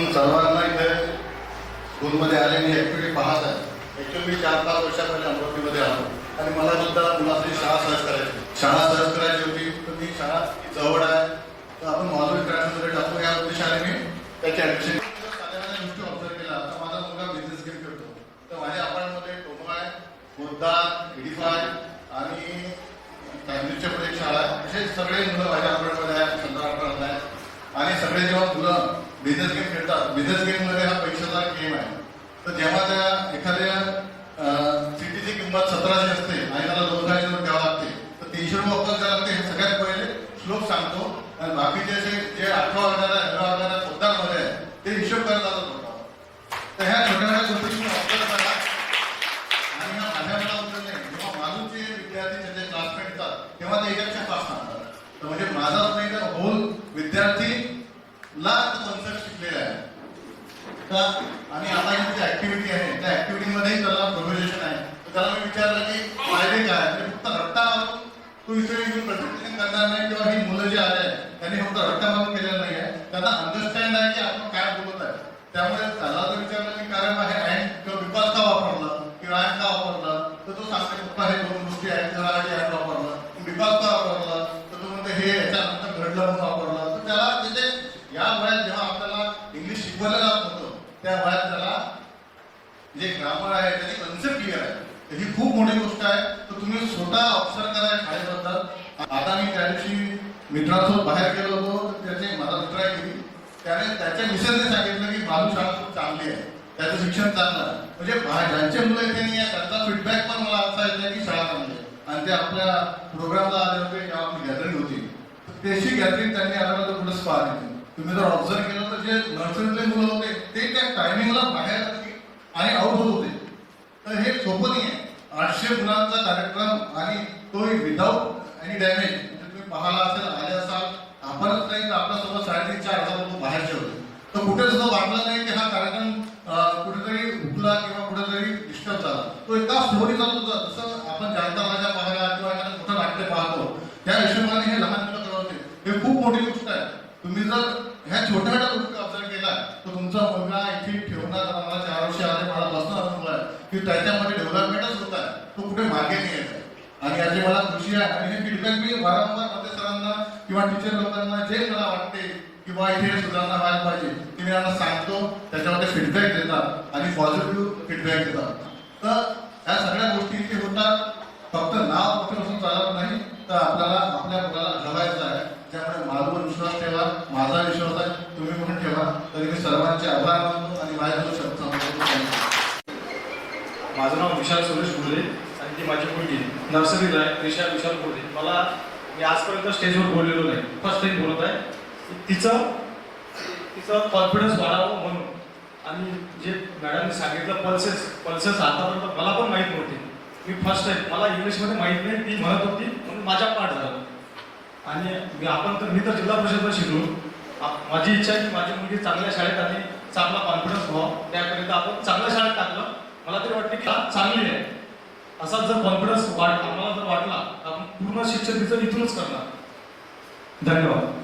आपण सर्वांना इथे स्कूलमध्ये आले मी ॲक्टिव्हिटी पाहत आहे. ॲक्च्युअली मी 4-5 वर्षापहिले अमरावतीमध्ये आलो आणि मला सुद्धा मुलाची शाळा सर्च करायची होती. तर ती शाळा जवळ आहे, तर आपण माधुरी क्रांतीमध्ये टाकू या उद्देशाने मी त्याची ॲडमिशन साध्या गोष्टी ऑब्झर्व केला. तर माझा मुलगा बिझनेस गेम खेळतो, तर माझ्या अपार्टमेंटमध्ये टोमाय, पोद्दार, एडिफाय आणि फॅमिलीच्या पण एक शाळा आहे. असे सगळे मुलं माझ्या अपार्टमेंटमध्ये आहेत, 17-18 आहेत. आणि सगळे जेव्हा मुलं बिझनेस गेम खेळतात, बिझनेस गेममध्ये हा पैशाचा गेम आहे. तर जेव्हा त्या एखाद्या सिटीची किंमत 1700 असते आणि त्याला 2,000 द्यावं लागते, तर 300 रुपये वापस द्यावं लागते. हे सगळ्यात पहिले श्लोक सांगतो आणि बाकीचे असे जे 18 वर्गाला 11 वर्गाला पोद्दारमध्ये आहे ते हिशोब करत जातात. तर ह्या छोट्या गोष्टी तुम्ही ऑब्झर्व करा. आणि ह्या माझ्या मुलाबद्दल नाही, जेव्हा मालूचे विद्यार्थी त्याचे क्लासमेट येतात तेव्हा ते याच्यापेक्षा फास्ट सांगतात. तर म्हणजे माझाच नाही तर होल विद्यार्थीला कॉन्सेप्ट शिकलेला आहे. तर आणि आता ही जी ऍक्टिव्हिटी आहे त्या ऍक्टिव्हिटीमध्येही त्याला प्रोग्रेशन आहे. तर त्याला मी विचारलं की फायदे काय, म्हणजे फक्त रट्टा मारून तू इथे येऊन प्रेझेंटेशन करणार नाही. किंवा ही मुलं जी आले आहेत त्यांनी फक्त रट्टा मारून केलेलं नाही आहे, त्यांना अंडरस्टँड आहे की आपण काय बोलत आहे. त्यामुळे त्याला जर विचारलं की कारण आहे अँड किंवा बिकॉज का वापरलं किंवा अँड का वापरलं, तर तो सांगते पप्पा हे 2 गोष्टी आहेत त्यासाठी अँड वापरलं. बिकॉज का वापरलं, तर तो म्हणते हे याच्यानंतर घडलं म्हणून वापरलं. तर त्याला म्हणजे या वयात जेव्हा आपल्याला इंग्लिश शिकवलं जात होतं त्या वयात त्याला जे ग्रामर आहे त्याची कन्सेप्ट क्लिअर आहे. तर ही खूप मोठी गोष्ट आहे. तर तुम्ही स्वतः ऑब्झर्व करा शाळेबद्दल. आता मी त्या दिवशी मित्रांसोबत बाहेर गेलो होतो, तर त्याचे माझा मित्र आहे की त्याने त्याच्या मिसेसने सांगितलं की बालू शाळा खूप चांगली आहे, त्याचं शिक्षण चांगलं आहे. म्हणजे ज्यांचे मुलं इथे नाही आहे त्यांचा फीडबॅक पण मला असा येतो की शाळा चांगली आहे. आणि ते आपल्या प्रोग्रामला आले होते तेव्हा आपली गॅदरिंग होती, त्याची गॅदरिंग त्यांनी आल्याला तर पुढे स्पार येते. तुम्ही जर ऑब्झर्व केलं तर जे नर्सरीतले मुलं होते ते त्या टायमिंगला बाहेर आणि आउट होत होते. तर हे सोपं नाही आहे. 800 मुलांचा कार्यक्रम आणि तो विदाऊट एनी डॅमेज. म्हणजे तुम्ही पाहायला असेल आले असाल आपणच नाही तर आपल्यासोबत 3,500-4,000 लोक बाहेरचे होते. तर कुठे सुद्धा वाटलं नाही की हा कार्यक्रम कुठेतरी हुकला किंवा कुठेतरी डिस्टर्ब झाला. तो एका फ्लोरी चालत होता. जसं आपण जाणता राजा पाहायला किंवा एखादं मोठं नाट्य पाहतो त्या हिशोबाने हे लहान मुलं करत होते. हे खूप मोठी गोष्ट आहे. तुम्ही जर ह्या छोट्या गोष्टी ऑब्झर्व केला तर तुमचा मुलगा इथे ठेवणार, मला 4 वर्ष आले मला बसणार मुलं आहे की त्याच्यामध्ये डेव्हलपमेंटच होत आहे, तो कुठे मागे नाही येत आहे. आणि याची मला खुशी आहे. आणि हे फीडबॅक मी वारंवार मध्ये सरांना किंवा टीचर लोकांना जे मला वाटते किंवा इथे सुधारणा व्हायला पाहिजे की मी त्यांना सांगतो, त्याच्यामध्ये फीडबॅक देतात आणि पॉझिटिव्ह फीडबॅक देतात. तर ह्या सगळ्या गोष्टी इथे होतात. फक्त नाव मोठं असून चालत नाही, तर आपल्याला आपल्या मुलाला घडवायचं आहे. त्यामुळे माझ्यावर विश्वास ठेवा, माझा विश्वास आहे, तुम्ही पण ठेवा. तरी मी सर्वांचे आभार मानतो आणि माझ्या शब्द सांगतो. माझं नाव विशाल सुरेश गुडे आणि ती माझी मुलगी नर्सरीला आहे, त्रिशा विशाल गुडे. मी आजपर्यंत स्टेजवर बोललेलो नाही, फर्स्ट टाइम बोलत आहे. तिचं कॉन्फिडन्स वाढावं म्हणून. आणि जे मॅडमने सांगितलं पल्सेस आतापर्यंत मला पण माहीत नव्हते. मी फर्स्ट टाइम, मला इंग्लिशमध्ये माहीत नाही, ती म्हणत होती म्हणून माझ्या पाठ झालं. आणि मी तर जिल्हा परिषदला शिकलो. माझी इच्छा आहे की माझी मुलगी चांगल्या शाळेत आणि चांगला कॉन्फिडन्स व्हावा, त्याकरिता आपण चांगल्या शाळेत टाकलं. मला तरी वाटते की चांगली आहे. असाच जर कॉन्फिडन्स आम्हाला जर वाटला तर आपण पूर्ण शिक्षण तिचं इथूनच करणार. धन्यवाद.